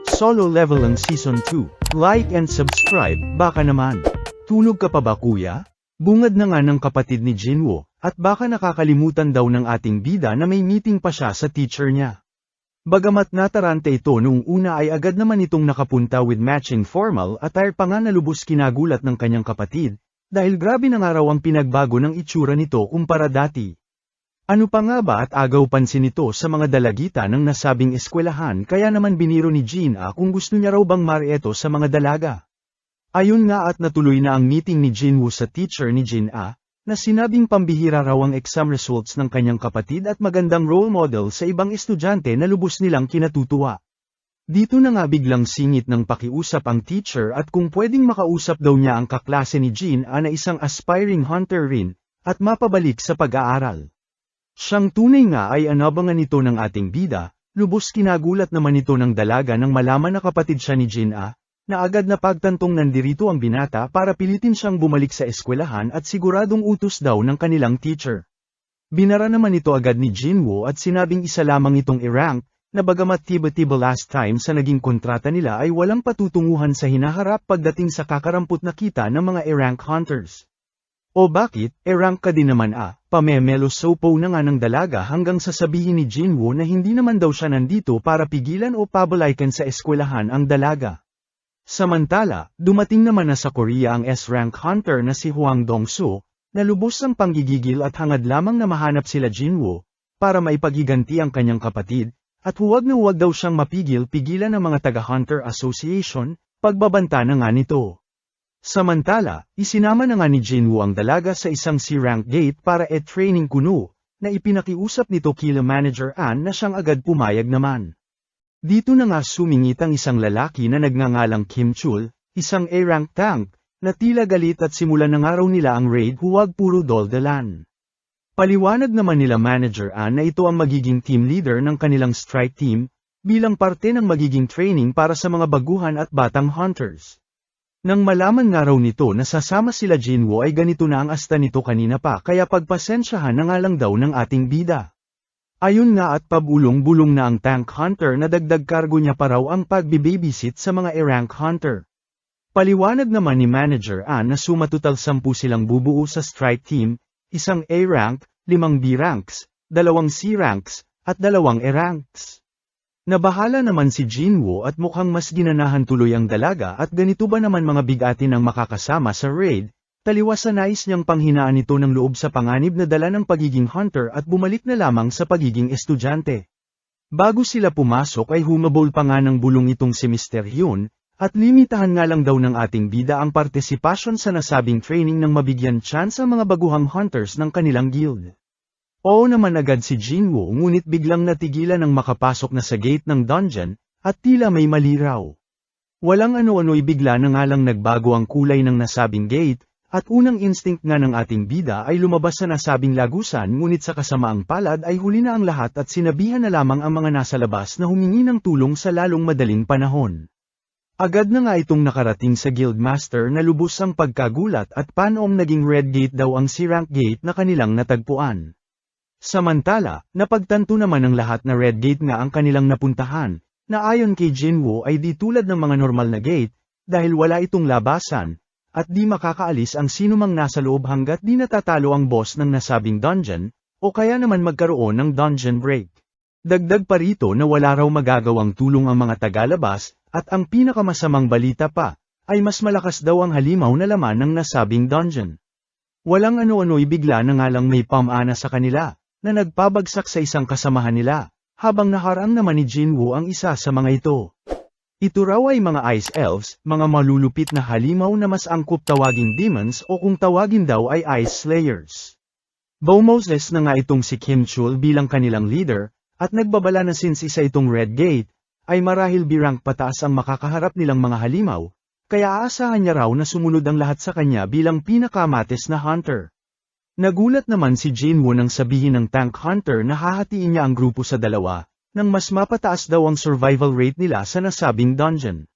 Solo Level ang Season 2. Like and subscribe, baka naman. Tulog ka pa ba kuya? Bungad na nga ng kapatid ni Jinwoo, at baka nakakalimutan daw ng ating bida na may meeting pa siya sa teacher niya. Bagamat natarante ito noong una ay agad naman itong nakapunta with matching formal attire pa nga na lubos kinagulat ng kanyang kapatid, dahil grabe na nga raw ang pinagbago ng itsura nito kumpara dati. Ano pa nga ba at agaw pansin ito sa mga dalagita ng nasabing eskwelahan kaya naman biniro ni Jin-a kung gusto niya raw bang marieto sa mga dalaga. Ayun nga at natuloy na ang meeting ni Jinwoo sa teacher ni Jin-a, na sinabing pambihira raw ang exam results ng kanyang kapatid at magandang role model sa ibang estudyante na lubos nilang kinatutuwa. Dito na nga biglang singit ng pakiusap ang teacher at kung pwedeng makausap daw niya ang kaklase ni Jin-a na isang aspiring hunter rin, at mapabalik sa pag-aaral. Siyang tunay nga ay anabangan ito ng ating bida, lubos kinagulat naman ito ng dalaga nang malaman na kapatid siya ni Jin-a, na agad na pagtantong nandirito ang binata para pilitin siyang bumalik sa eskwelahan at siguradong utos daw ng kanilang teacher. Binara naman ito agad ni Jinwoo at sinabing isa lamang itong i-rank, na bagamat tiba-tiba last time sa naging kontrata nila ay walang patutunguhan sa hinaharap pagdating sa kakarampot na kita ng mga i-rank hunters. O bakit, i-rank ka din naman pamemelo sopo na nga ng dalaga hanggang sasabihin ni Jinwoo na hindi naman daw siya nandito para pigilan o pabalaikan sa eskwelahan ang dalaga. Samantala, dumating naman na sa Korea ang S-rank hunter na si Hwang Dong-soo, na lubos ang panggigigil at hangad lamang na mahanap sila Jinwoo, para maipagiganti ang kanyang kapatid, at huwag na huwag daw siyang mapigil-pigilan ng mga taga-Hunter Association, pagbabanta na nga nito. Samantala, isinama na nga ni Jinwoo ang dalaga sa isang C-rank gate para training kuno, na ipinakiusap nito kila Manager An na siyang agad pumayag naman. Dito na nga sumingit ang isang lalaki na nagngangalang Kim Chul, isang A-rank tank, na tila galit at simulan ng araw nila ang raid huwag puro doldalan. Paliwanag naman nila Manager An na ito ang magiging team leader ng kanilang strike team, bilang parte ng magiging training para sa mga baguhan at batang hunters. Nang malaman nga raw nito na sasama sila Jinwoo ay ganito na ang asta nito kanina pa kaya pagpasensyahan na nga lang daw ng ating bida. Ayun nga at pabulong-bulong na ang tank hunter na dagdag kargo niya pa raw ang pagbibabysit sa mga i-rank hunter. Paliwanag naman ni Manager An na sumatotal 10 silang bubuo sa strike team, isang A-rank, 5 B-ranks, 2 C-ranks, at 2 E-ranks. Nabahala naman si Jinwoo at mukhang mas ginanahan tuloy ang dalaga at ganito ba naman mga bigatin ang makakasama sa raid, taliwas sa nais niyang panghinaan ito ng loob sa panganib na dala ng pagiging hunter at bumalik na lamang sa pagiging estudyante. Bago sila pumasok ay humabol pa nga ng bulong itong si Mr. Hyun, at limitahan nga lang daw ng ating bida ang partisipasyon sa nasabing training nang mabigyan chance ang mga baguhang hunters ng kanilang guild. Oo naman agad si Jinwoo ngunit biglang natigilan ng makapasok na sa gate ng dungeon, at tila may mali raw. Walang ano-ano'y bigla na nga lang nagbago ang kulay ng nasabing gate, at unang instinct nga ng ating bida ay lumabas sa nasabing lagusan ngunit sa kasamaang palad ay huli na ang lahat at sinabihan na lamang ang mga nasa labas na humingi ng tulong sa lalong madaling panahon. Agad na nga itong nakarating sa guildmaster na lubos ang pagkagulat at panom naging red gate daw ang C-rank gate na kanilang natagpuan. Samantala, napagtanto naman ng lahat na red gate nga ang kanilang napuntahan, na ayon kay Jinwoo ay di tulad ng mga normal na gate, dahil wala itong labasan, at di makakaalis ang sinumang nasa loob hanggat di natatalo ang boss ng nasabing dungeon, o kaya naman magkaroon ng dungeon break. Dagdag pa rito na wala raw magagawang tulong ang mga tagalabas, at ang pinakamasamang balita pa, ay mas malakas daw ang halimaw na laman ng nasabing dungeon. Walang ano-ano'y bigla na nga lang may pamana sa kanila, na nagpabagsak sa isang kasamahan nila, habang naharang naman ni Jinwoo ang isa sa mga ito. Ito raw ay mga ice elves, mga malulupit na halimaw na mas angkop tawaging demons o kung tawagin daw ay ice slayers. Bumoses na nga itong si Kim Chul bilang kanilang leader, at nagbabala na since isa itong red gate, ay marahil B-rank pataas ang makakaharap nilang mga halimaw, kaya aasahan niya raw na sumunod ang lahat sa kanya bilang pinakamates na hunter. Nagulat naman si Jinwoo nang sabihin ng tank hunter na hahatiin niya ang grupo sa dalawa, nang mas mapataas daw ang survival rate nila sa nasabing dungeon.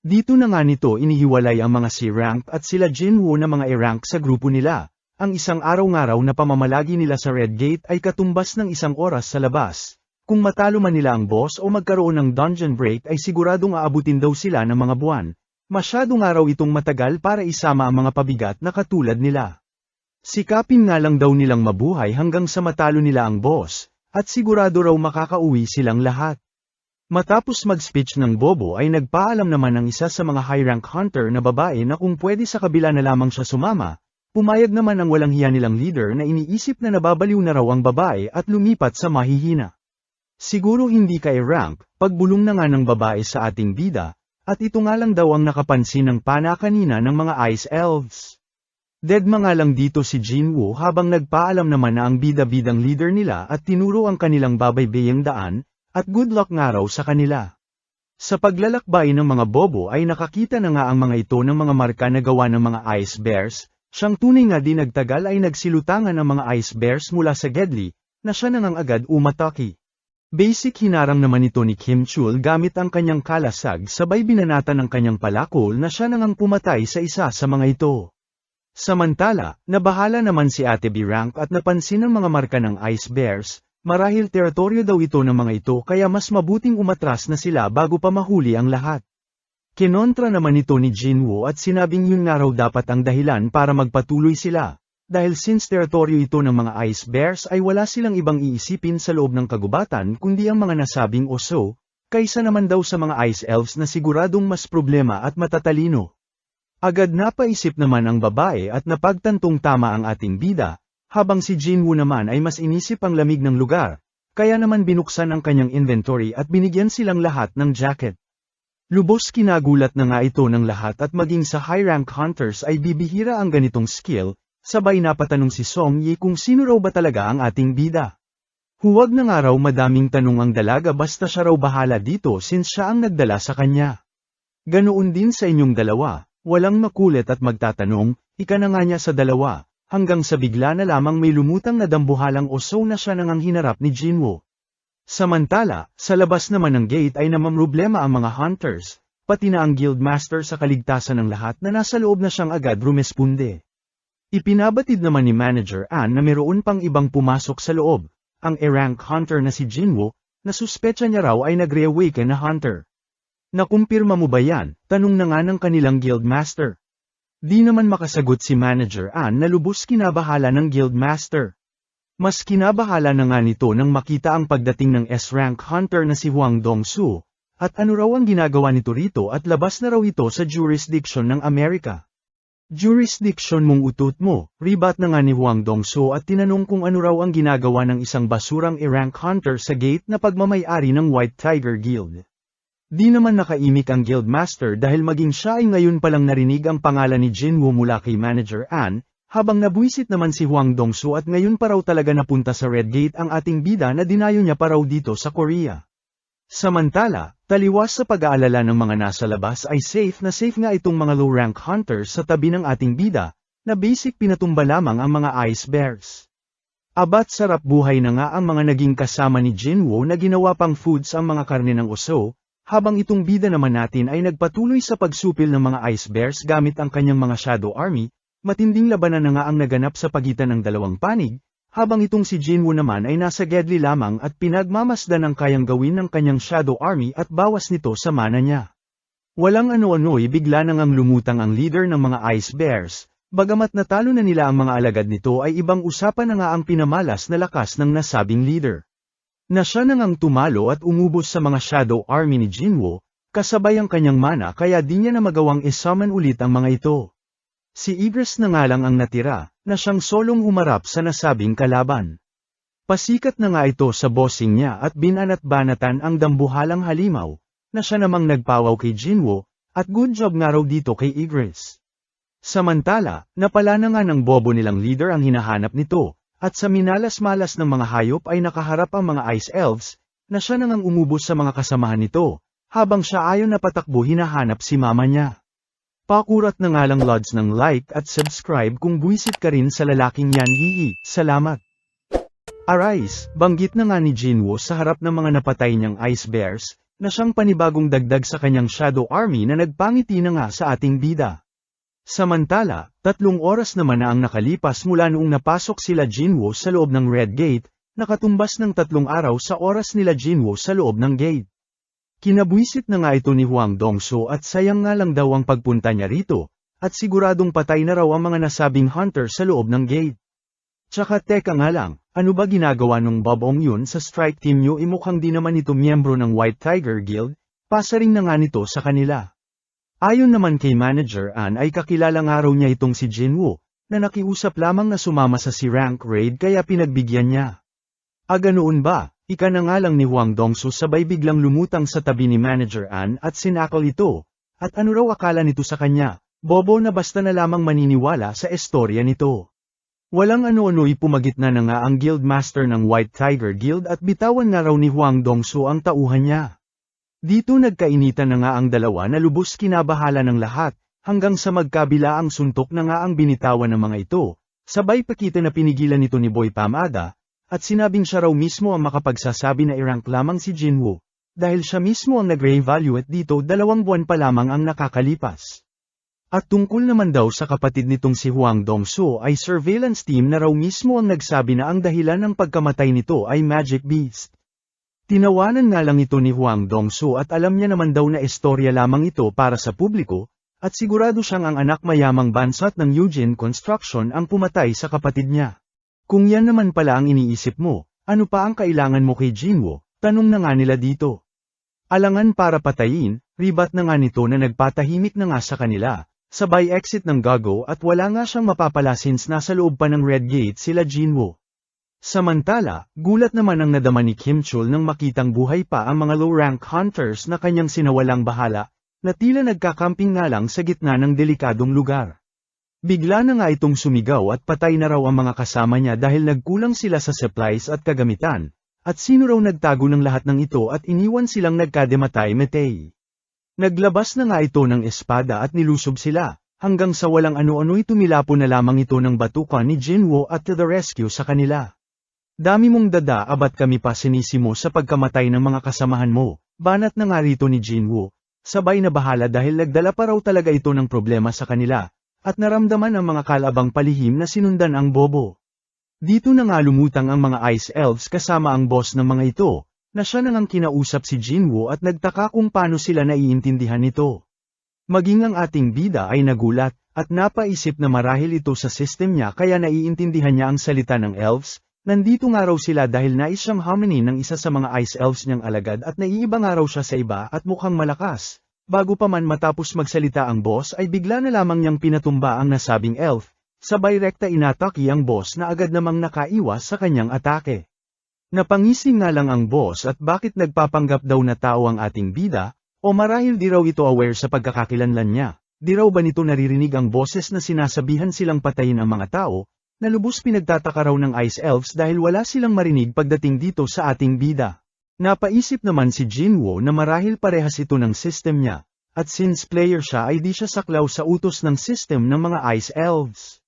Dito na nga nito inihiwalay ang mga C-rank at sila Jinwoo na mga E-rank sa grupo nila. Ang isang araw-ngaraw na pamamalagi nila sa Red Gate ay katumbas ng 1 oras sa labas, Kung matalo man nila ang boss o magkaroon ng dungeon break ay siguradong aabutin daw sila ng mga buwan. Masyadong araw itong matagal para isama ang mga pabigat na katulad nila. Sikapin nga lang daw nilang mabuhay hanggang sa matalo nila ang boss, at sigurado raw makakauwi silang lahat. Matapos mag-speech ng Bobo ay nagpaalam naman ang isa sa mga high-rank hunter na babae na kung pwede sa kabila na lamang siya sumama. Pumayag naman ang walang hiya nilang leader na iniisip na nababaliw na raw ang babae at lumipat sa mahihina. Siguro hindi kay rank, pagbulong na nga ng babae sa ating bida, at ito nga lang daw ang nakapansin ng pana kanina ng mga Ice Elves. Deadma nga lang dito si Jinwoo habang nagpaalam naman na ang bida-bidang leader nila at tinuro ang kanilang babaybayang daan, at good luck nga raw sa kanila. Sa paglalakbay ng mga bobo ay nakakita na nga ang mga ito ng mga marka na gawa ng mga Ice Bears, siyang tunay nga di nagtagal ay nagsilutangan ang mga Ice Bears mula sa Gedli, na siya nang agad umatake. Basic hinarang naman ito ni Kim Chul gamit ang kanyang kalasag sabay binanatan ng kanyang palakol na siya nang pumatay sa isa sa mga ito. Samantala, nabahala naman si Ate B-Rank at napansin ang mga marka ng Ice Bears, marahil teritoryo daw ito ng mga ito kaya mas mabuting umatras na sila bago pa mahuli ang lahat. Kinontra naman ito ni Jinwoo at sinabing yun nga raw dapat ang dahilan para magpatuloy sila. Dahil since teritoryo ito ng mga Ice Bears ay wala silang ibang iisipin sa loob ng kagubatan kundi ang mga nasabing oso, kaysa naman daw sa mga Ice Elves na siguradong mas problema at matatalino. Agad napaisip naman ang babae at napagtantong tama ang ating bida, habang si Jinwoo naman ay mas inisip ang lamig ng lugar, kaya naman binuksan ang kanyang inventory at binigyan silang lahat ng jacket. Lubos kinagulat na nga ito ng lahat at maging sa high-rank hunters ay bibihira ang ganitong skill. Sabay napatanong si Song Yi kung sino raw ba talaga ang ating bida. Huwag na nga raw madaming tanong ang dalaga basta siya raw bahala dito since siya ang nagdala sa kanya. Ganoon din sa inyong dalawa, walang makulit at magtatanong, ika na nga niya sa dalawa, hanggang sa bigla na lamang may lumutang na dambuhalang oso na siya nang hinarap ni Jinwoo. Samantala, sa labas naman ng gate ay namamroblema ang mga hunters, pati na ang guildmaster sa kaligtasan ng lahat na nasa loob na siyang agad rumesponde. Ipinabatid naman ni Manager Ann na mayroon pang ibang pumasok sa loob, ang E-rank hunter na si Jinwoo, na suspetsa niya raw ay nag-reawaken na hunter. Nakumpirma mo ba yan? Tanong na nga ng kanilang guildmaster. Di naman makasagot si Manager Ann na lubos kinabahala ng guildmaster. Mas kinabahala na nga nito nang makita ang pagdating ng S-rank hunter na si Hwang Dong-soo, at ano raw ang ginagawa nito rito at labas na raw ito sa jurisdiction ng Amerika. Jurisdiction mong utot mo, ribat na nga ni Hwang Dong-soo at tinanong kung ano raw ang ginagawa ng isang basurang E-rank hunter sa gate na pagmamay-ari ng White Tiger Guild. Di naman nakaimik ang guildmaster dahil maging siya ay ngayon palang narinig ang pangalan ni Jinwoo mula kay Manager Ann, habang nabuisit naman si Hwang Dong-soo at ngayon pa raw talaga napunta sa Red Gate ang ating bida na dinayo niya pa raw dito sa Korea. Samantala, taliwas sa pag-aalala ng mga nasa labas ay safe nga itong mga low-rank hunters sa tabi ng ating bida, na basic pinatumba lamang ang mga Ice Bears. Abat sarap buhay na nga ang mga naging kasama ni Jinwoo na ginawa pang foods ang mga karne ng oso, habang itong bida naman natin ay nagpatuloy sa pagsupil ng mga Ice Bears gamit ang kanyang mga Shadow Army, matinding labanan na nga ang naganap sa pagitan ng dalawang panig, habang itong si Jinwoo naman ay nasa Gedli lamang at pinagmamasdan ang kayang gawin ng kanyang Shadow Army at bawas nito sa mana niya. Walang ano-ano'y bigla nang lumutang ang leader ng mga Ice Bears, bagamat natalo na nila ang mga alagad nito ay ibang usapan na nga ang pinamalas na lakas ng nasabing leader. Na siya nang tumalo at umubos sa mga Shadow Army ni Jinwoo, kasabay ang kanyang mana kaya di niya na magawang isummon ulit ang mga ito. Si Igris na nga lang ang natira, na siyang solong humarap sa nasabing kalaban. Pasikat na nga ito sa bossing niya at binanat-banatan ang dambuhalang halimaw, na siya namang nagpawaw kay Jinwoo, at good job nga raw dito kay Igris. Samantala, napala na nga ng bobo nilang leader ang hinahanap nito, at sa minalas-malas ng mga hayop ay nakaharap ang mga Ice Elves, na siya nang umubos sa mga kasamahan nito, habang siya ayon na patakbo hinahanap si mama niya. Pakurat na nga lang lods ng like at subscribe kung buwisit ka rin sa lalaking yan hihi, salamat. Arise, banggit na nga ni Jinwoo sa harap ng mga napatay niyang Ice Bears, na siyang panibagong dagdag sa kanyang Shadow Army na nagpangiti na nga sa ating bida. Samantala, 3 oras naman na ang nakalipas mula noong napasok sila Jinwoo sa loob ng Red Gate, nakatumbas ng 3 araw sa oras nila Jinwoo sa loob ng gate. Kinabwisit na nga ito ni Hwang Dong-soo at sayang nga lang daw ang pagpunta niya rito, at siguradong patay na raw ang mga nasabing hunter sa loob ng gate. Tsaka teka nga lang, ano ba ginagawa nung Bobong yun sa strike team nyo? Mukhang di naman ito miyembro ng White Tiger Guild, pasaring na nga nito sa kanila. Ayon naman kay Manager An ay kakilala nga raw niya itong si Jinwoo, na nakiusap lamang na sumama sa si rank raid kaya pinagbigyan niya. Ganoon ba? Ika na nga lang ni Hwang Dong-soo sabay biglang lumutang sa tabi ni Manager An at sinakal ito, at ano raw akala nito sa kanya, bobo na basta na lamang maniniwala sa istorya nito. Walang ano-ano'y pumagitna na nga ang Guildmaster ng White Tiger Guild at bitawan nga raw ni Hwang Dong-soo ang tauhan niya. Dito nagkainitan na nga ang dalawa na lubos kinabahala ng lahat, hanggang sa magkabila ang suntok na nga ang binitawan ng mga ito, sabay pakita na pinigilan nito ni Boy Pamada, at sinabing siya raw mismo ang makapagsasabi na i-rank lamang si Jinwoo, dahil siya mismo ang nag-re-evaluate dito 2 buwan pa lamang ang nakakalipas. At tungkol naman daw sa kapatid nitong si Hwang Dong-soo ay surveillance team na raw mismo ang nagsabi na ang dahilan ng pagkamatay nito ay Magic Beast. Tinawanan nga lang ito ni Hwang Dong-soo at alam niya naman daw na istorya lamang ito para sa publiko, at sigurado siyang ang anak mayamang bansat ng Eugene Construction ang pumatay sa kapatid niya. Kung yan naman pala ang iniisip mo, ano pa ang kailangan mo kay Jinwoo? Tanong na nga nila dito. Alangan para patayin, ribat na nga nito na nagpatahimik na nga sa kanila. Sabay exit ng Gago at wala nga siyang mapapala since nasa loob pa ng Red Gate sila Jinwoo. Samantala, gulat naman ang nadama ni Kim Chul nang makitang buhay pa ang mga low-rank hunters na kanyang sinawalang bahala, na tila nagkakamping nga lang sa gitna ng delikadong lugar. Bigla na nga itong sumigaw at patay na raw ang mga kasama niya dahil nagkulang sila sa supplies at kagamitan, at sino raw nagtago ng lahat ng ito at iniwan silang nagkadematay-metay. Naglabas na nga ito ng espada at nilusob sila, hanggang sa walang ano-ano'y tumilapo na lamang ito ng batukan ni Jinwoo at to the rescue sa kanila. Dami mong dada abat kami pa sinisimo sa pagkamatay ng mga kasamahan mo, banat na nga rito ni Jinwoo, sabay na bahala dahil nagdala pa raw talaga ito ng problema sa kanila, at naramdaman ang mga kalabang palihim na sinundan ang bobo. Dito na nga lumutang ang mga Ice Elves kasama ang boss ng mga ito, na siya nang kinausap si Jinwoo at nagtaka kung paano sila naiintindihan nito. Maging ang ating bida ay nagulat, at napaisip na marahil ito sa system niya kaya naiintindihan niya ang salita ng elves. Nandito nga raw sila dahil nais siyang haminin ng isa sa mga Ice Elves niyang alagad at naiiba nga raw siya sa iba at mukhang malakas. Bago pa man matapos magsalita ang boss ay bigla na lamang niyang pinatumba ang nasabing elf, sabay rekta inatake ang boss na agad namang nakaiwas sa kanyang atake. Napangising nga lang ang boss at bakit nagpapanggap daw na tao ang ating bida, o marahil di raw ito aware sa pagkakakilanlan niya, di raw ba nito naririnig ang boses na sinasabihan silang patayin ang mga tao, na lubos pinagtataka raw ng Ice Elves dahil wala silang marinig pagdating dito sa ating bida. Napaisip naman si Jinwoo na marahil parehas ito ng system niya, at since player siya ay di siya saklaw sa utos ng system ng mga Ice Elves.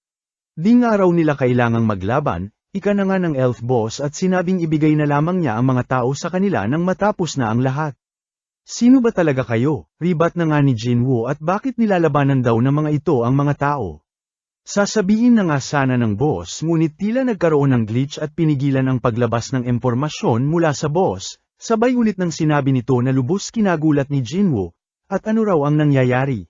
Di nga raw nila kailangang maglaban, ika na nga ng elf boss at sinabing ibigay na lamang niya ang mga tao sa kanila nang matapos na ang lahat. Sino ba talaga kayo? Ribat na nga ni Jinwoo at bakit nilalabanan daw ng mga ito ang mga tao? Sasabihin na nga sana ng boss ngunit tila nagkaroon ng glitch at pinigilan ang paglabas ng impormasyon mula sa boss, sabay ulit ng sinabi nito na lubos kinagulat ni Jinwoo, at ano raw ang nangyayari.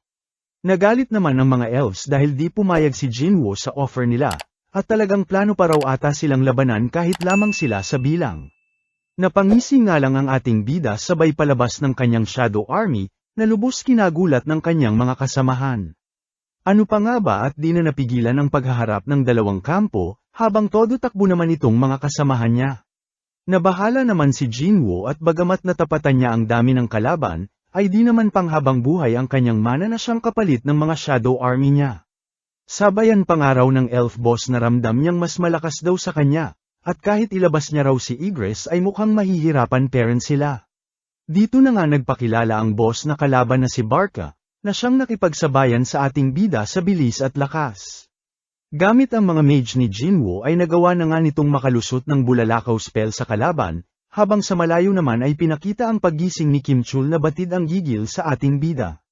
Nagalit naman ang mga elves dahil di pumayag si Jinwoo sa offer nila. At talagang plano pa raw ata silang labanan kahit lamang sila sa bilang. Napangisi nga lang ang ating bida sabay palabas ng kanyang Shadow Army, na lubos kinagulat ng kanyang mga kasamahan. Ano pa nga ba at di na napigilan ang paghaharap ng dalawang kampo, habang todo takbo naman itong mga kasamahan niya. Nabahala naman si Jinwoo at bagamat natapatan niya ang dami ng kalaban, ay di naman panghabang buhay ang kanyang mana na siyang kapalit ng mga Shadow Army niya. Sabayan pangaraw ng elf boss na ramdam niyang mas malakas daw sa kanya, at kahit ilabas niya raw si Igris ay mukhang mahihirapan parent sila. Dito na nga nagpakilala ang boss na kalaban na si Barca, na siyang nakipagsabayan sa ating bida sa bilis at lakas. Gamit ang mga mage ni Jinwoo ay nagawa na nga nitong makalusot ng bulalakaw spell sa kalaban, habang sa malayo naman ay pinakita ang paggising ni Kim Chul na batid ang gigil sa ating bida.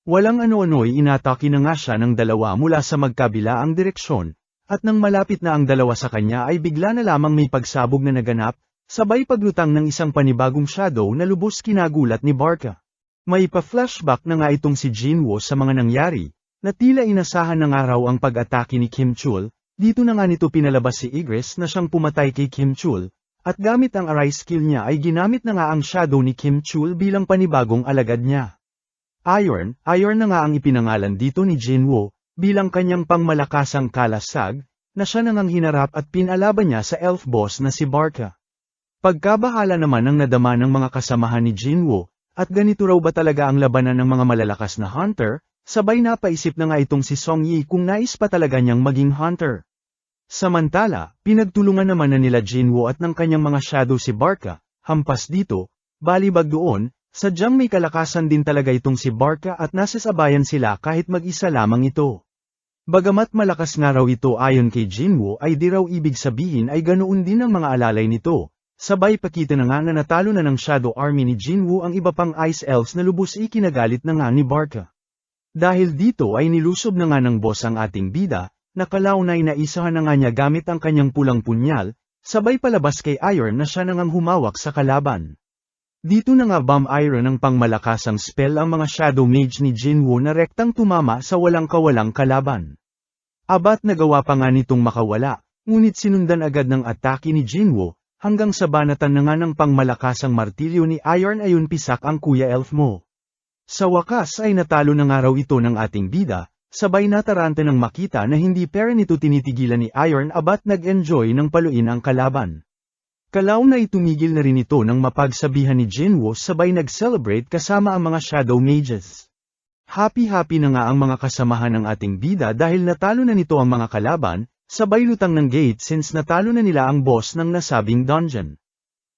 Walang ano-ano'y inatake na nga siya ng dalawa mula sa magkabila ang direksyon, at nang malapit na ang dalawa sa kanya ay bigla na lamang may pagsabog na naganap, sabay paglutang ng isang panibagong shadow na lubos kinagulat ni Barca. May pa-flashback na nga itong si Jinwoo sa mga nangyari, na tila inasahan na nga raw ang pag-atake ni Kim Chul, dito na nga nito pinalabas si Igris na siyang pumatay kay Kim Chul, at gamit ang arise skill niya ay ginamit na nga ang shadow ni Kim Chul bilang panibagong alagad niya. Iron na nga ang ipinangalan dito ni Jinwoo, bilang kanyang pangmalakasang kalasag, na siya nang hinarap at pinalaban niya sa elf boss na si Barca. Pagkabahala naman ang nadama ng mga kasamahan ni Jinwoo, at ganito raw ba talaga ang labanan ng mga malalakas na hunter, sabay napaisip na nga itong si Song Yi kung nais pa talaga niyang maging hunter. Samantala, pinagtulungan naman na nila Jinwoo at ng kanyang mga shadow si Barca, hampas dito, balibag doon, sadyang may kalakasan din talaga itong si Barca at nasasabayan sila kahit mag-isa lamang ito. Bagamat malakas nga raw ito ayon kay Jinwoo ay di raw ibig sabihin ay ganoon din ang mga alalay nito, sabay pakita na nga na natalo na ng Shadow Army ni Jinwoo ang iba pang Ice Elves na lubos ikinagalit na nga ni Barca. Dahil dito ay nilusob na nga ng boss ang ating bida, nakalaunay na isahan na nga niya gamit ang kanyang pulang punyal, sabay palabas kay Iron na siya nang humawak sa kalaban. Dito na nga Bomb Iron ang pangmalakasang spell ang mga Shadow Mage ni Jinwoo na rektang tumama sa walang kawalang kalaban. Abat nagawa pa nga nitong makawala, ngunit sinundan agad ng atake ni Jinwoo, hanggang sa banatan na nga ng pangmalakasang martilyo ni Iron ayun pisak ang Kuya Elf mo. Sa wakas ay natalo na nga raw ito ng ating bida, sabay nataranta ng makita na hindi pera nito tinitigilan ni Iron abat nag-enjoy ng paluin ang kalaban. Kalaw na itumigil na rin ito nang mapagsabihan ni Jinwoo sabay nag-celebrate kasama ang mga Shadow Mages. Happy-happy na nga ang mga kasamahan ng ating bida dahil natalo na nito ang mga kalaban, sabay lutang ng gate since natalo na nila ang boss ng nasabing dungeon.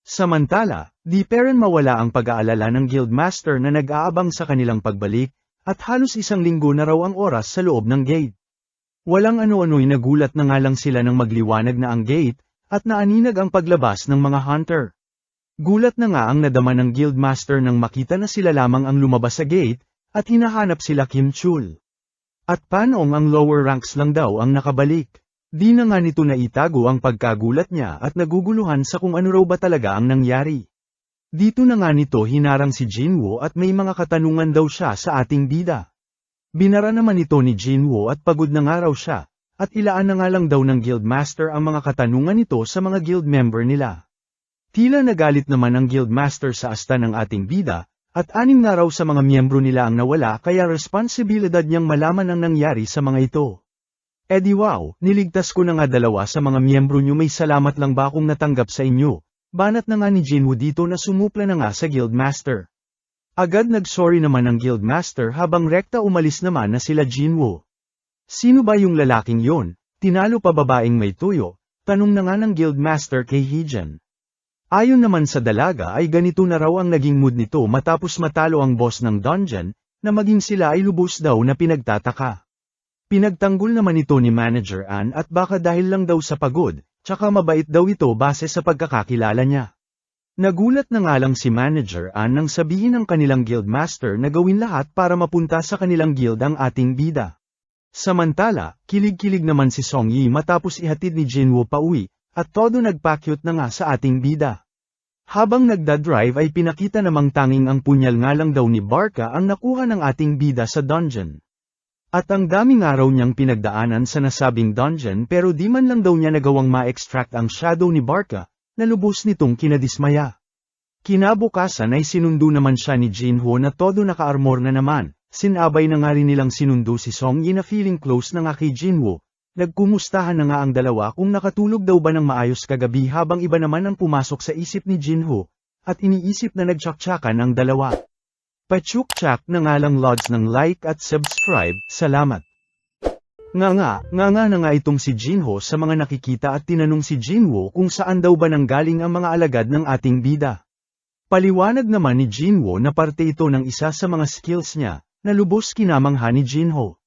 Samantala, di pa rin mawala ang pag-aalala ng Guildmaster na nag-aabang sa kanilang pagbalik, at halos isang linggo na raw ang oras sa loob ng gate. Walang ano-ano'y nagulat na nga lang sila nang magliwanag na ang gate, at naaninag ang paglabas ng mga hunter. Gulat na nga ang nadama ng Guildmaster nang makita na sila lamang ang lumabas sa gate, at hinahanap sila Kim Chul. At paanong ang lower ranks lang daw ang nakabalik? Di na nga nito naitago ang pagkagulat niya at naguguluhan sa kung ano raw ba talaga ang nangyari. Dito na nga nito hinarang si Jinwoo at may mga katanungan daw siya sa ating bida. Binara naman ito ni Jinwoo at pagod na nga raw siya, at ilaan na nga lang daw ng Guildmaster ang mga katanungan nito sa mga guild member nila. Tila nagalit naman ang Guildmaster sa asta ng ating bida, at 6 na raw sa mga miyembro nila ang nawala kaya responsibilidad niyang malaman ang nangyari sa mga ito. Di wow, niligtas ko na nga 2 sa mga miyembro niyo may salamat lang ba kung natanggap sa inyo, banat na nga ni Jinwoo dito na sumupla na nga sa Guildmaster. Agad nag-sorry naman ang Guildmaster habang rekta umalis naman na sila Jinwoo. Sino ba yung lalaking yon? Tinalo pa babaeng may tuyo? Tanong na nga ng Guildmaster kay Heejun. Ayon naman sa dalaga ay ganito na raw ang naging mood nito matapos matalo ang boss ng dungeon, na maging sila ay lubos daw na pinagtataka. Pinagtanggol naman ito ni Manager Ann at baka dahil lang daw sa pagod, tsaka mabait daw ito base sa pagkakakilala niya. Nagulat na nga lang si Manager Ann nang sabihin ng kanilang Guildmaster na gawin lahat para mapunta sa kanilang guild ang ating bida. Samantala, kilig-kilig naman si Song Yi matapos ihatid ni Jinwoo pauwi, at todo nagpakyut na nga sa ating bida. Habang nagdadrive ay pinakita namang tanging ang punyal nga lang daw ni Barca ang nakuha ng ating bida sa dungeon. At ang daming araw niyang pinagdaanan sa nasabing dungeon pero di man lang daw niya nagawang ma-extract ang shadow ni Barca, na lubos nitong kinadismaya. Kinabukasan ay sinundo naman siya ni Jinwoo na todo naka-armor na naman. Sinabay na nga rin nilang sinundo si Song Yi na feeling close na nga kay Jinwoo. Nagkumustahan na nga ang dalawa kung nakatulog daw ba ng maayos kagabi habang iba naman ang pumasok sa isip ni Jinwoo, at iniisip na nagtsaktsakan ang dalawa. Pachuk-chak na nga lang lods ng like at subscribe, salamat. Nga na nga itong si Jinwoo sa mga nakikita at tinanong si Jinwoo kung saan daw ba nanggaling ang mga alagad ng ating bida. Paliwanag naman ni Jinwoo na parte ito ng isa sa mga skills niya, na lubos kinamangha ni Jinwoo.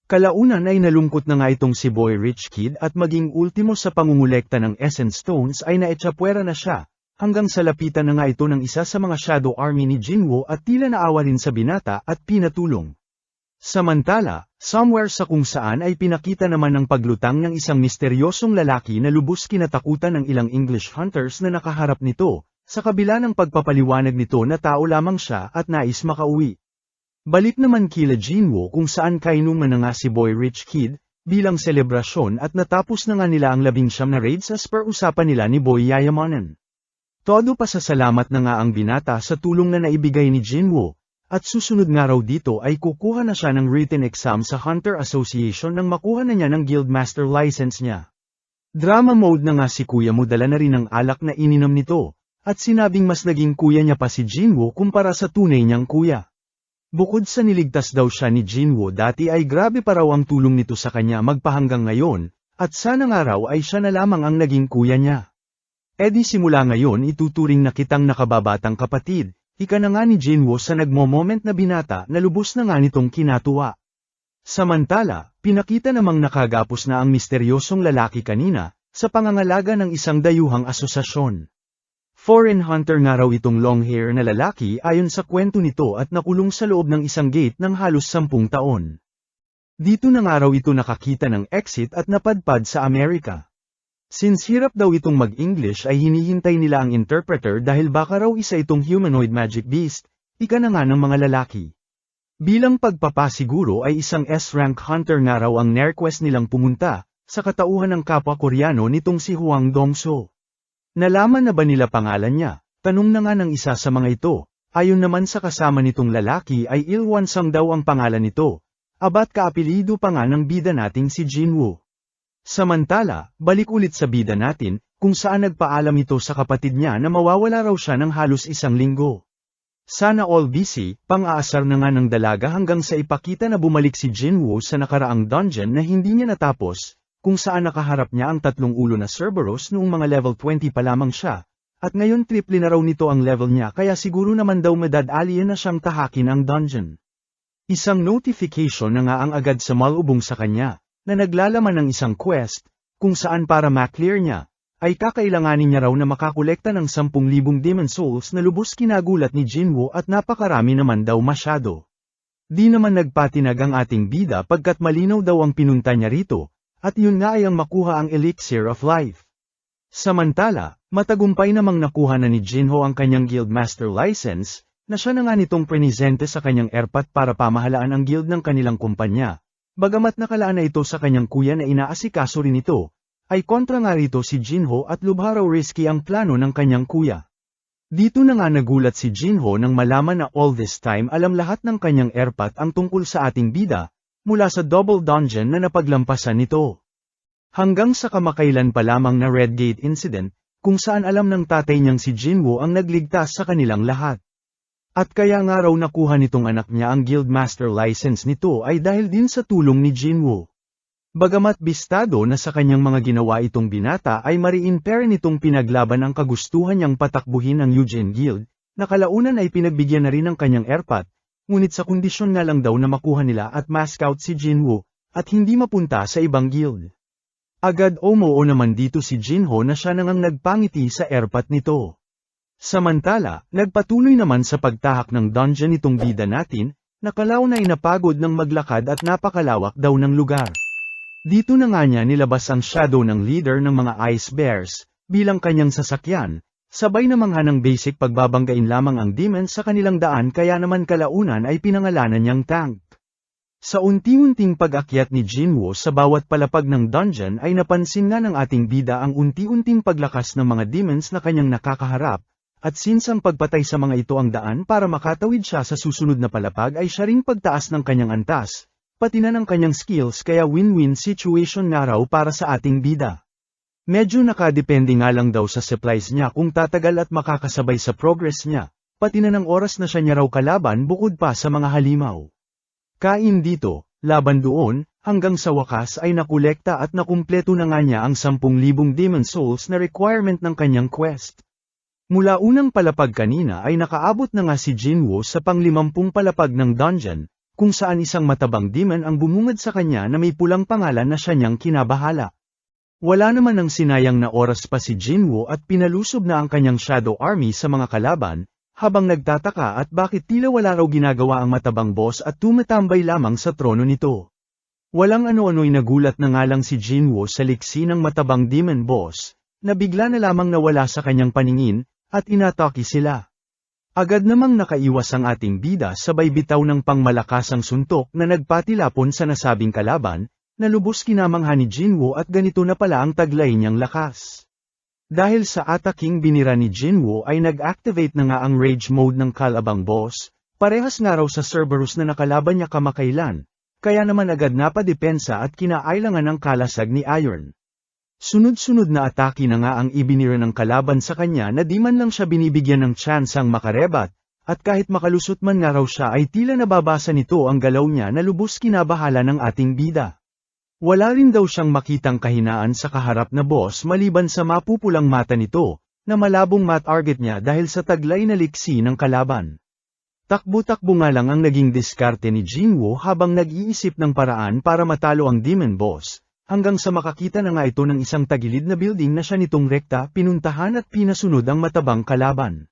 Kalaunan ay nalungkot na nga itong si Boy Rich Kid at maging ultimo sa pangungulekta ng Essence Stones ay naetsapwera na siya, hanggang sa lapitan na nga ito ng isa sa mga Shadow Army ni Jinwoo at tila naawa rin sa binata at pinatulong. Samantala, somewhere sa kung saan ay pinakita naman ang paglutang ng isang misteryosong lalaki na lubos kinatakutan ng ilang English hunters na nakaharap nito, sa kabila ng pagpapaliwanag nito na tao lamang siya at nais makauwi. Balik naman kila Jinwoo kung saan kainuman na nga si Boy Rich Kid, bilang selebrasyon at natapos na nga nila ang 19 na raids as per usapan nila ni Boy Yayamanan. Todo pasasalamat na nga ang binata sa tulong na naibigay ni Jinwoo. At susunod nga raw dito ay kukuha na siya ng written exam sa Hunter Association nang makuha na niya ng Guildmaster license niya. Drama mode na nga si kuya mo, dala na rin ang alak na ininom nito, at sinabing mas naging kuya niya pa si Jinwoo kumpara sa tunay niyang kuya. Bukod sa niligtas daw siya ni Jinwoo dati ay grabe pa raw ang tulong nito sa kanya magpahanggang ngayon, at sana nga raw ay siya na lamang ang naging kuya niya. Di simula ngayon ituturing na kitang nakababatang kapatid. Ika na nga ni Jinwoo sa nagmo-moment na binata na lubos na nga nitong kinatuwa. Samantala, pinakita namang nakagapos na ang misteryosong lalaki kanina, sa pangangalaga ng isang dayuhang asosasyon. Foreign hunter nga raw itong long hair na lalaki ayon sa kwento nito at nakulong sa loob ng isang gate ng halos 10 taon. Dito na nga raw ito nakakita ng exit at napadpad sa Amerika. Since hirap daw itong mag-English ay hinihintay nila ang interpreter dahil baka raw isa itong humanoid magic beast, ika na nga ng mga lalaki. Bilang pagpapasiguro ay isang S-rank hunter nga raw ang nerequest nilang pumunta, sa katauhan ng kapwa Koreano nitong si Hwang Dongso. Nalaman na ba nila pangalan niya? Tanong na nga ng isa sa mga ito, ayon naman sa kasama nitong lalaki ay Ilwansang daw ang pangalan nito, abat kaapelido pa nga ng bida nating si Jinwoo. Samantala, balik ulit sa bida natin, kung saan nagpaalam ito sa kapatid niya na mawawala raw siya ng halos 1 linggo. Sana all busy, pang-aasar na nga ng dalaga hanggang sa ipakita na bumalik si Jinwoo sa nakaraang dungeon na hindi niya natapos, kung saan nakaharap niya ang 3 ulo na Cerberus noong mga level 20 pa lamang siya, at ngayon triple na raw nito ang level niya kaya siguro naman daw madad-alien na siyang tahakin ang dungeon. Isang notification na nga ang agad sa malubong sa kanya, na naglalaman ng isang quest, kung saan para ma-clear niya, ay kakailanganin niya raw na makakolekta ng 10,000 Demon Souls na lubos kinagulat ni Jinwoo at napakarami naman daw masyado. Di naman nagpatinag ang ating bida pagkat malinaw daw ang pinunta niya rito, at yun nga ay ang makuha ang Elixir of Life. Samantala, matagumpay namang nakuha na ni Jinwoo ang kanyang Guildmaster license, na siya na nga nitong prenisente sa kanyang airpat para pamahalaan ang guild ng kanilang kumpanya. Bagamat nakalaan na ito sa kanyang kuya na inaasikaso rin ito, ay kontra nga rito si Jinwoo at lubha raw risky ang plano ng kanyang kuya. Dito na nga nagulat si Jinwoo nang malaman na all this time alam lahat ng kanyang airpat ang tungkol sa ating bida, mula sa double dungeon na napaglampasan nito. Hanggang sa kamakailan pa lamang na Red Gate incident, kung saan alam ng tatay niyang si Jinwoo ang nagligtas sa kanilang lahat. At kaya nga raw nakuha nitong anak niya ang Guildmaster license nito ay dahil din sa tulong ni Jinwoo. Bagamat bistado na sa kanyang mga ginawa itong binata ay mariin-pere nitong pinaglaban ang kagustuhan niyang patakbuhin ang Eugene Guild, na kalaunan ay pinagbigyan na rin ng kanyang airpat, ngunit sa kondisyon nga lang daw na makuha nila at mask out si Jinwoo, at hindi mapunta sa ibang guild. Agad umoo naman dito si Jinwoo na siya nang nagpangiti sa airpat nito. Samantala, nagpatuloy naman sa pagtahak ng dungeon itong bida natin, nakalaw na inapagod ng maglakad at napakalawak daw ng lugar. Dito na nga niya nilabas ang shadow ng leader ng mga Ice Bears, bilang kanyang sasakyan, sabay namang ng basic pagbabanggain lamang ang demons sa kanilang daan kaya naman kalaunan ay pinangalanan niyang tank. Sa unti-unting pag-akyat ni Jinwoo sa bawat palapag ng dungeon ay napansin nga ng ating bida ang unti-unting paglakas ng mga demons na kanyang nakakaharap, at since ang pagpatay sa mga ito ang daan para makatawid siya sa susunod na palapag ay siya ring pagtaas ng kanyang antas, pati na ng kanyang skills kaya win-win situation nga raw para sa ating bida. Medyo nakadepende nga lang daw sa supplies niya kung tatagal at makakasabay sa progress niya, pati na ng oras na siya niya raw kalaban bukod pa sa mga halimaw. Kain dito, laban doon, hanggang sa wakas ay nakolekta at nakumpleto na nga niya ang 10,000 Demon Souls na requirement ng kanyang quest. Mula unang palapag kanina ay nakaabot na nga si Jinwoo sa pang-50 palapag ng dungeon, kung saan isang matabang demon ang bumungad sa kanya na may pulang pangalan na siya niyang kinabahala. Wala naman ng sinayang na oras pa si Jinwoo at pinalusob na ang kanyang Shadow Army sa mga kalaban, habang nagtataka at bakit tila wala raw ginagawa ang matabang boss at tumatambay lamang sa trono nito. Walang ano-ano'y nagulat na nga lang si Jinwoo sa liksi ng matabang demon boss, na bigla na lamang nawala sa kanyang paningin, at inatake sila. Agad namang nakaiwas ang ating bida sabay bitaw ng pangmalakasang suntok na nagpatilapon sa nasabing kalaban, na lubos kinamangha ni Jinwoo at ganito na pala ang taglay niyang lakas. Dahil sa ataking binira ni Jinwoo ay nag-activate na nga ang rage mode ng kalabang boss, parehas nga raw sa Cerberus na nakalaban niya kamakailan, kaya naman agad napadepensa at kinailangan ng kalasag ni Iron. Sunod-sunod na atake na nga ang ibinira ng kalaban sa kanya na di man lang siya binibigyan ng tsansang makarebat, at kahit makalusot man nga raw siya ay tila nababasa nito ang galaw niya na lubos kinabahala ng ating bida. Wala rin daw siyang makitang kahinaan sa kaharap na boss maliban sa mapupulang mata nito, na malabong mat-target niya dahil sa taglay na liksi ng kalaban. Takbo-takbo nga lang ang naging diskarte ni Jinwoo habang nag-iisip ng paraan para matalo ang demon boss, hanggang sa makakita na nga ito ng isang tagilid na building na siya nitong rekta pinuntahan at pinasunod ang matabang kalaban.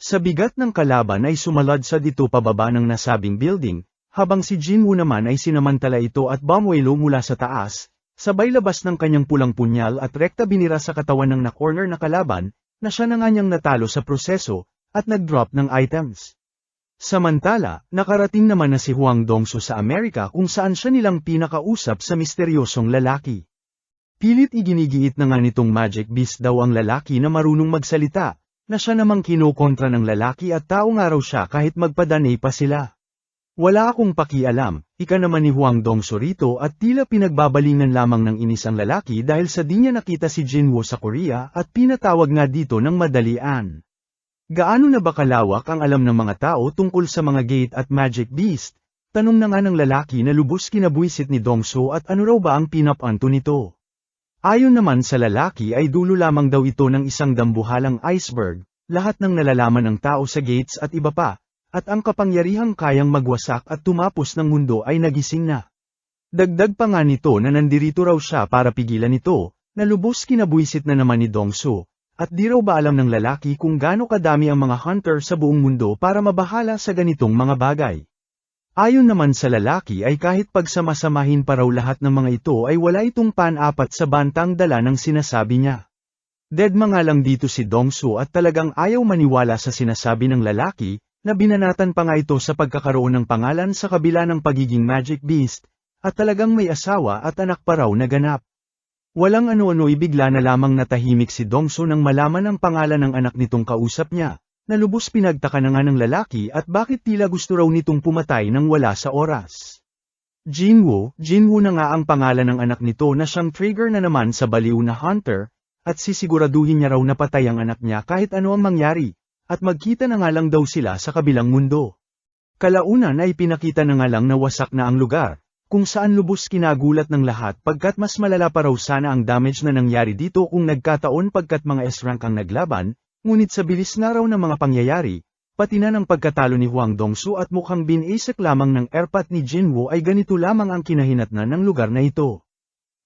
Sa bigat ng kalaban ay sumalad sa dito pababa ng nasabing building, habang si Jinwoo naman ay sinamantala ito at bumwelo mula sa taas, sabay labas ng kanyang pulang punyal at rekta binira sa katawan ng na-corner na kalaban, na siya na nga niyang natalo sa proseso, at nag-drop ng items. Samantala, nakarating naman na si Hwang Dongsu sa Amerika kung saan siya nilang pinakausap sa misteryosong lalaki. Pilit iginigiit na nga nitong Magic Beast daw ang lalaki na marunong magsalita, na siya namang kinokontra ng lalaki at tao nga raw siya kahit magpadanay pa sila. Wala akong pakialam, ika naman ni Hwang Dongsu rito at tila pinagbabalingan lamang ng inis ang lalaki dahil sa di niya nakita si Jinwoo sa Korea at pinatawag nga dito ng madalian. Gaano na ba kalawak ang alam ng mga tao tungkol sa mga gate at Magic Beast? Tanong na nga ng lalaki na lubos kinabwisit ni Dongsu at ano raw ba ang pinapanto nito? Ayon naman sa lalaki ay dulo lamang daw ito ng isang dambuhalang iceberg, lahat ng nalalaman ng tao sa gates at iba pa, at ang kapangyarihang kayang magwasak at tumapos ng mundo ay nagising na. Dagdag pa nga nito na nandirito raw siya para pigilan ito, na lubos kinabwisit na naman ni Dongsu. At di raw ba alam ng lalaki kung gaano kadami ang mga hunter sa buong mundo para mabahala sa ganitong mga bagay. Ayon naman sa lalaki ay kahit pagsamasamahin pa raw lahat ng mga ito ay wala itong pan-apat sa bantang dala ng sinasabi niya. Deadma nga lang dito si Dongsu at talagang ayaw maniwala sa sinasabi ng lalaki, na binanatan pa nga ito sa pagkakaroon ng pangalan sa kabila ng pagiging Magic Beast, at talagang may asawa at anak pa raw na ganap. Walang ano-ano bigla na lamang natahimik si Dongsu nang malaman ang pangalan ng anak nitong kausap niya, na lubos pinagtaka na nga ng lalaki at bakit tila gusto raw nitong pumatay nang wala sa oras. Jinwoo na nga ang pangalan ng anak nito na siyang trigger na naman sa baliw na hunter, at sisiguraduhin niya raw na patay ang anak niya kahit ano ang mangyari, at magkita na nga lang daw sila sa kabilang mundo. Kalaunan ay pinakita na nga lang na wasak na ang lugar, kung saan lubos kinagulat ng lahat pagkat mas malala pa raw sana ang damage na nangyari dito kung nagkataon pagkat mga S-rank ang naglaban, ngunit sa bilis na raw ng mga pangyayari, pati na ng pagkatalo ni Hwang Dongsu at mukhang binisak lamang ng airpat ni Jinwoo ay ganito lamang ang kinahinatnan ng lugar na ito.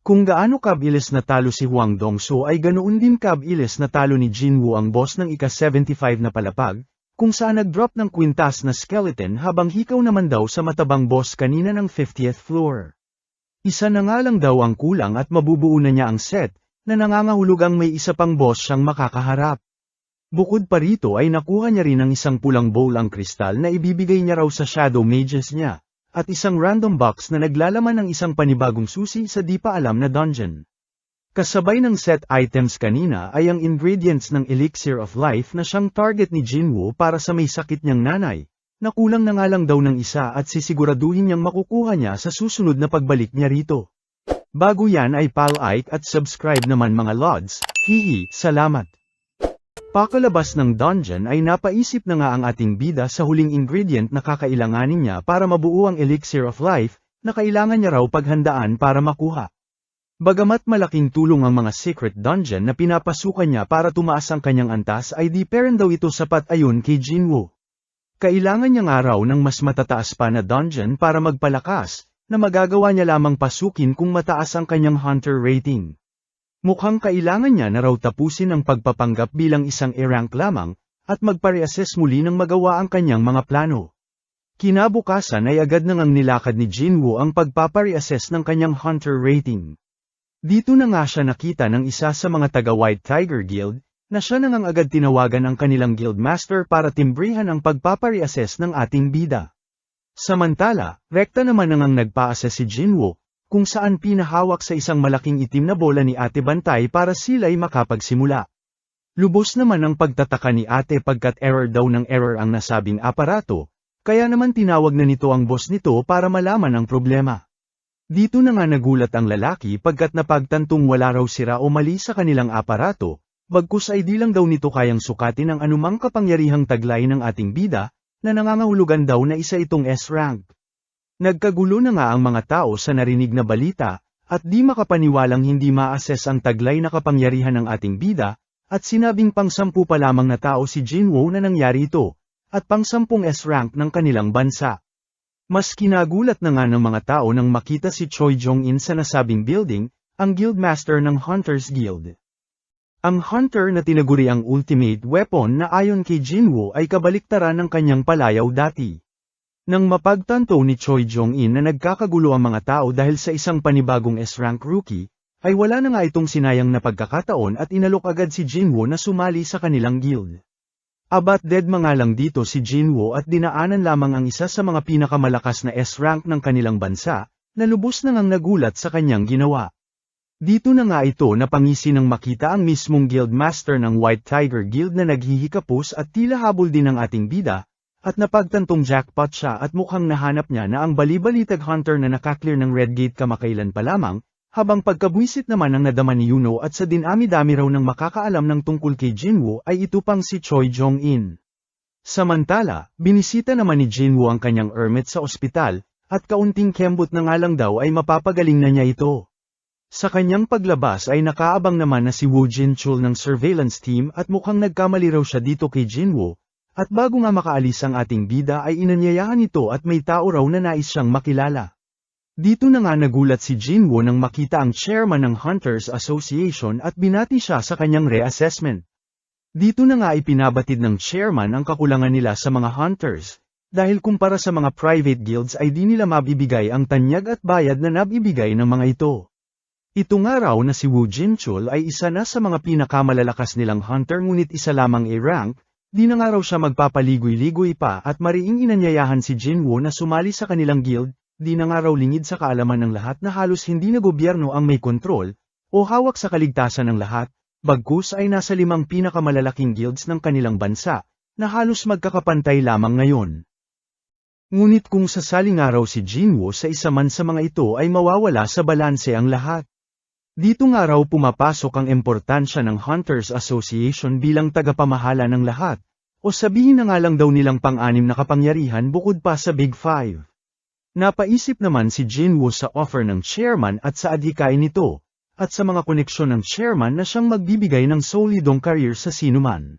Kung gaano kabilis na talo si Hwang Dongsu ay ganoon din kabilis na talo ni Jinwoo ang boss ng ika-75 na palapag, kung saan nag-drop ng kwintas na skeleton habang hikaw naman daw sa matabang boss kanina ng 50th floor. Isa na nga lang daw ang kulang at mabubuo na niya ang set, na nangangahulugang may isa pang boss siyang makakaharap. Bukod pa rito ay nakuha niya rin ang isang pulang bowl ang kristal na ibibigay niya raw sa shadow mages niya, at isang random box na naglalaman ng isang panibagong susi sa di pa alam na dungeon. Kasabay ng set items kanina ay ang ingredients ng Elixir of Life na siyang target ni Jinwoo para sa may sakit niyang nanay, na kulang na nga lang daw ng isa at sisiguraduhin niyang makukuha niya sa susunod na pagbalik niya rito. Bago yan ay like at subscribe naman mga lods, hihi, salamat. Pakalabas ng dungeon ay napaisip na nga ang ating bida sa huling ingredient na kakailanganin niya para mabuo ang Elixir of Life, na kailangan niya raw paghandaan para makuha. Bagamat malaking tulong ang mga secret dungeon na pinapasukan niya para tumaas ang kanyang antas ay di pa rin daw ito sapat ayon kay Jinwoo. Kailangan niya nga raw ng mas matataas pa na dungeon para magpalakas, na magagawa niya lamang pasukin kung mataas ang kanyang hunter rating. Mukhang kailangan niya na raw tapusin ang pagpapanggap bilang isang A-rank lamang, at magpa-reassess muli ng magawa ang kanyang mga plano. Kinabukasan ay agad nang nilakad ni Jinwoo ang pagpapa-reassess ng kanyang hunter rating. Dito na nga siya nakita ng isa sa mga taga-White Tiger Guild, na siya nang agad tinawagan ang kanilang guildmaster para timbrihan ang pagpapa-reassess ng ating bida. Samantala, rekta naman nang nagpa-assess si Jinwoo, kung saan pinahawak sa isang malaking itim na bola ni Ate Bantay para sila'y makapagsimula. Lubos naman ang pagtataka ni Ate pagkat error daw ng error ang nasabing aparato, kaya naman tinawag na nito ang boss nito para malaman ang problema. Dito na nga nagulat ang lalaki pagkat napagtantong wala raw sira o mali sa kanilang aparato, bagkus ay di lang daw nito kayang sukatin ang anumang kapangyarihang taglay ng ating bida, na nangangahulugan daw na isa itong S-rank. Nagkagulo na nga ang mga tao sa narinig na balita, at di makapaniwalang hindi ma-assess ang taglay na kapangyarihan ng ating bida, at sinabing pang-10 pa lamang na tao si Jinwoo na nangyari ito, at pang-10 S-rank ng kanilang bansa. Mas kinagulat na nga ng mga tao nang makita si Choi Jong-in sa nasabing building, ang guildmaster ng Hunters Guild. Ang hunter na tinaguri ang ultimate weapon na ayon kay Jinwoo ay kabaliktaran ng kanyang palayaw dati. Nang mapagtanto ni Choi Jong-in na nagkakagulo ang mga tao dahil sa isang panibagong S-rank rookie, ay wala na nga itong sinayang na pagkakataon at inalok agad si Jinwoo na sumali sa kanilang guild. Abat dead mga lang dito si Jinwoo at dinaanan lamang ang isa sa mga pinakamalakas na S-rank ng kanilang bansa, na lubos na ngang nagulat sa kanyang ginawa. Dito na nga ito napangisi nang makita ang mismong guildmaster ng White Tiger Guild na naghihikapos at tila habol din ng ating bida, at napagtantong jackpot siya at mukhang nahanap niya na ang balibalitag hunter na nakaklear ng Red Gate kamakailan pa lamang, habang pagkabwisit naman ang nadama ni Yuno at sa dinami-dami raw ng makakaalam ng tungkol kay Jinwoo ay ito pang si Choi Jong-in. Samantala, binisita naman ni Jinwoo ang kanyang hermit sa ospital, at kaunting kembot na nga lang daw ay mapapagaling na niya ito. Sa kanyang paglabas ay nakaabang naman na si Woo Jin-chul ng surveillance team at mukhang nagkamali raw siya dito kay Jinwoo, at bago nga makaalis ang ating bida ay inanyayahan ito at may tao raw na nais siyang makilala. Dito na nga nagulat si Jinwoo nang makita ang chairman ng Hunters Association at binati siya sa kanyang reassessment. Dito na nga ipinabatid ng chairman ang kakulangan nila sa mga hunters, dahil kumpara sa mga private guilds ay di nila mabibigay ang tanyag at bayad na nabibigay ng mga ito. Ito nga raw na si Woo Jin-chul ay isa na sa mga pinakamalalakas nilang hunter ngunit isa lamang A-rank, di na nga raw siya magpapaligoy-ligoy pa at mariing inanyayahan si Jinwoo na sumali sa kanilang guild, di na nga raw lingid sa kaalaman ng lahat na halos hindi na gobyerno ang may kontrol, o hawak sa kaligtasan ng lahat, bagkus ay nasa 5 pinakamalalaking guilds ng kanilang bansa, na halos magkakapantay lamang ngayon. Ngunit kung sasali nga raw si Jinwoo sa isa man sa mga ito ay mawawala sa balanse ang lahat. Dito nga raw pumapasok ang importansya ng Hunters Association bilang tagapamahala ng lahat, o sabihin na nga lang daw nilang pang-anim na kapangyarihan bukod pa sa Big Five. Napaisip naman si Jinwoo sa offer ng chairman at sa adhikain nito, at sa mga koneksyon ng chairman na siyang magbibigay ng solidong career sa sinuman.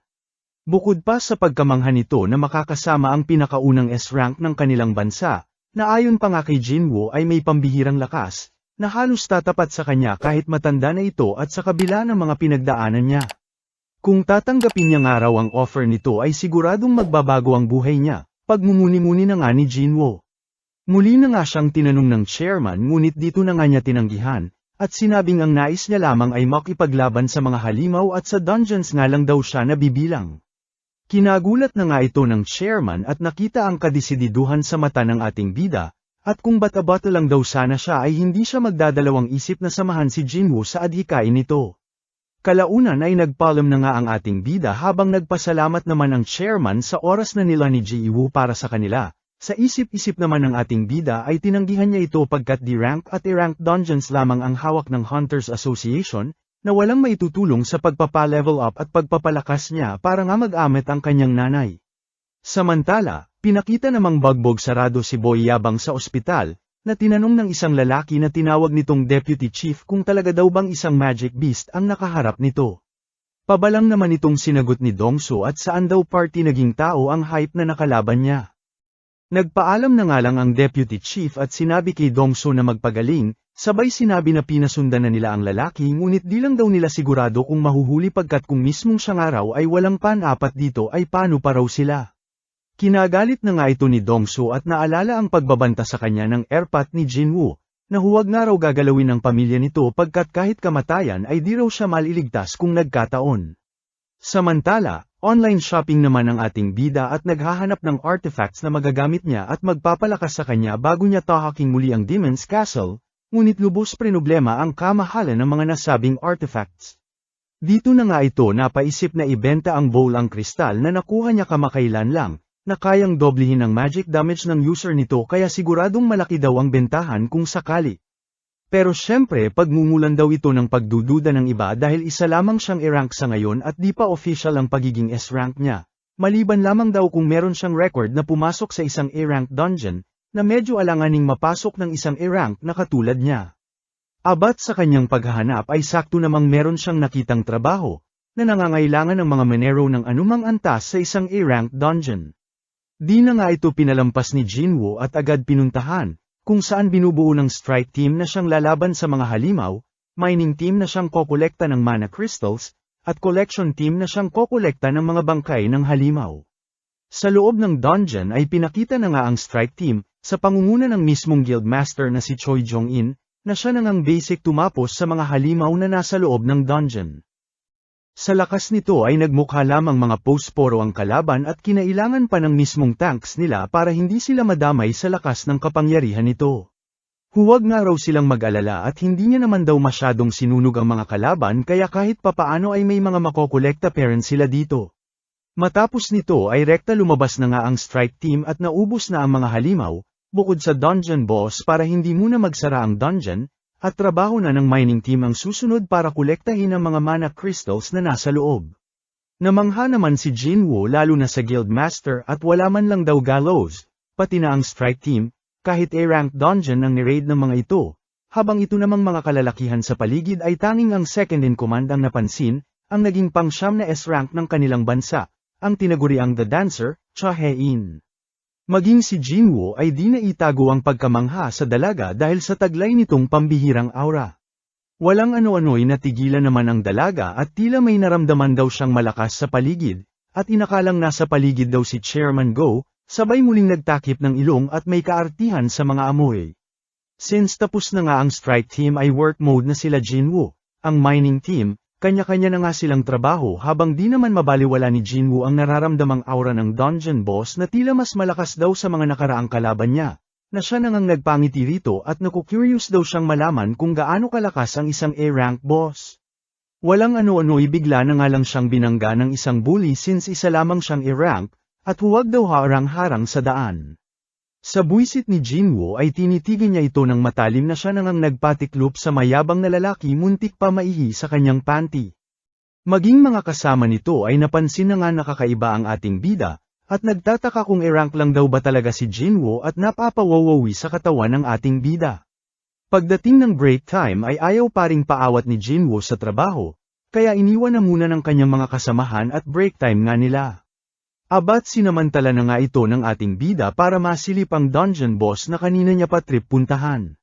Bukod pa sa pagkamangha nito na makakasama ang pinakaunang S-rank ng kanilang bansa, na ayon pa nga kay Jinwoo ay may pambihirang lakas, na halos tatapat sa kanya kahit matanda na ito at sa kabila ng mga pinagdaanan niya. Kung tatanggapin niya nga raw ang offer nito ay siguradong magbabago ang buhay niya, pagmumuni-muni na nga ni Jinwoo. Muli na nga siyang tinanong ng chairman ngunit dito na nga niya tinanggihan, at sinabing ang nais niya lamang ay makipaglaban sa mga halimaw at sa dungeons nga lang daw siya nabibilang. Kinagulat na nga ito ng chairman at nakita ang kadesididuhan sa mata ng ating bida, at kung bata-bata lang daw sana siya ay hindi siya magdadalawang isip na samahan si Jinwoo sa adhikain nito. Kalaunan ay nagpaalam na nga ang ating bida habang nagpasalamat naman ang chairman sa oras na nila ni Ji-woo para sa kanila. Sa isip-isip naman ng ating bida ay tinanggihan niya ito pagkat D-rank at A-rank dungeons lamang ang hawak ng Hunters Association, na walang maitutulong sa pagpapa-level up at pagpapalakas niya para nga mag-amet ang kanyang nanay. Samantala, pinakita namang bagbog sarado si Boy Yabang sa ospital, na tinanong ng isang lalaki na tinawag nitong Deputy Chief kung talaga daw bang isang magic beast ang nakaharap nito. Pabalang naman itong sinagot ni Dongso at saan daw party naging tao ang hype na nakalaban niya. Nagpaalam na nga lang ang Deputy Chief at sinabi kay Dongso na magpagaling, Sabay sinabi na pinasundan na nila ang lalaki ngunit di lang daw nila sigurado kung mahuhuli pagkat kung mismong siyang araw ay walang pan-apat dito ay paano pa raw sila. Kinagalit na nga ito ni Dongsu at naalala ang pagbabanta sa kanya ng airpat ni Jinwoo, na huwag nga raw gagalawin ng pamilya nito pagkat kahit kamatayan ay di raw siya maliligtas kung nagkataon. Samantala, online shopping naman ang ating bida at naghahanap ng artifacts na magagamit niya at magpapalakas sa kanya bago niya tahaking muli ang Demon's Castle, ngunit lubos problema ang kamahalan ng mga nasabing artifacts. Dito na nga ito napaisip na ibenta ang bowl ang kristal na nakuha niya kamakailan lang, na kayang doblehin ang magic damage ng user nito kaya siguradong malaki daw ang bentahan kung sakali. Pero syempre pagmumulan daw ito ng pagdududa ng iba dahil isa lamang siyang i-rank sa ngayon at di pa official ang pagiging S-rank niya, maliban lamang daw kung meron siyang record na pumasok sa isang A-rank dungeon, na medyo alanganing mapasok ng isang A-rank na katulad niya. Abat sa kanyang paghahanap ay sakto namang meron siyang nakitang trabaho, na nangangailangan ng mga menero ng anumang antas sa isang A-rank dungeon. Di na nga ito pinalampas ni Jinwoo at agad pinuntahan, kung saan binubuo ng strike team na siyang lalaban sa mga halimaw, mining team na siyang kokolekta ng mana crystals, at collection team na siyang kokolekta ng mga bangkay ng halimaw. Sa loob ng dungeon ay pinakita na nga ang strike team, sa pangunguna ng mismong guildmaster na si Choi Jong-in, na siya na ngang basic tumapos sa mga halimaw na nasa loob ng dungeon. Sa lakas nito ay nagmukha lamang mga post-poro ang kalaban at kinailangan pa ng mismong tanks nila para hindi sila madamay sa lakas ng kapangyarihan nito. Huwag nga raw silang mag-alala at hindi niya naman daw masyadong sinunog ang mga kalaban kaya kahit papaano ay may mga makokolekta pa rin sila dito. Matapos nito ay rekta lumabas na nga ang strike team at naubos na ang mga halimaw, bukod sa dungeon boss para hindi muna magsara ang dungeon, at trabaho na ng mining team ang susunod para kolektahin ang mga mana crystals na nasa loob. Namangha naman si Jinwoo lalo na sa guildmaster at wala man lang daw gallows, pati na ang strike team, kahit A-rank dungeon ang ni-raid ng mga ito, habang ito namang mga kalalakihan sa paligid ay tanging ang second in command ang napansin, ang naging pang-siyam na S-rank ng kanilang bansa, ang tinaguriang The Dancer, Cha Hae-in. Maging si Jinwoo ay di na itago ang pagkamangha sa dalaga dahil sa taglay nitong pambihirang aura. Walang ano-ano'y natigilan naman ang dalaga at tila may naramdaman daw siyang malakas sa paligid, at inakalang nasa paligid daw si Chairman Go, sabay muling nagtakip ng ilong at may kaartihan sa mga amoy. Since tapos na nga ang strike team ay work mode na sila Jinwoo, ang mining team, kanya-kanya na nga silang trabaho habang di naman mabaliwala ni Jinwoo ang nararamdamang aura ng dungeon boss na tila mas malakas daw sa mga nakaraang kalaban niya, na siya nang nagpangiti rito at naku-curious daw siyang malaman kung gaano kalakas ang isang A-rank boss. Walang ano-ano'y bigla na nga lang siyang binangga ng isang bully since isa lamang siyang A-rank, at huwag daw harang-harang sa daan. Sa buwisit ni Jinwoo ay tinitigan niya ito ng matalim na siya nang nagpatiklop sa mayabang na lalaki muntik pa maihi sa kanyang panty. Maging mga kasama nito ay napansin na nga nakakaiba ang ating bida, at nagtataka kung i-rank lang daw ba talaga si Jinwoo at napapawawawi sa katawan ng ating bida. Pagdating ng break time ay ayaw pa ring paawat ni Jinwoo sa trabaho, kaya iniwan na muna ng kanyang mga kasamahan at break time nga nila. Abat sinamantala na nga ito ng ating bida para masilip ang dungeon boss na kanina niya pa trip puntahan.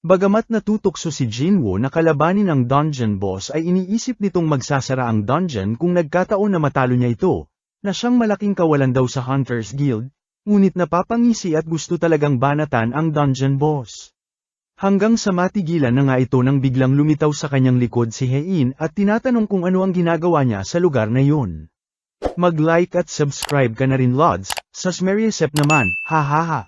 Bagamat natutokso si Jinwoo na kalabanin ang dungeon boss ay iniisip nitong magsasara ang dungeon kung nagkataon na matalo niya ito, na siyang malaking kawalan daw sa Hunters Guild, ngunit napapangisi at gusto talagang banatan ang dungeon boss. Hanggang sa matigilan na nga ito nang biglang lumitaw sa kanyang likod si Hae-in at tinatanong kung ano ang ginagawa niya sa lugar na yun. Mag-like at subscribe ka na rin Lods, sas Mariasep naman, ha ha ha.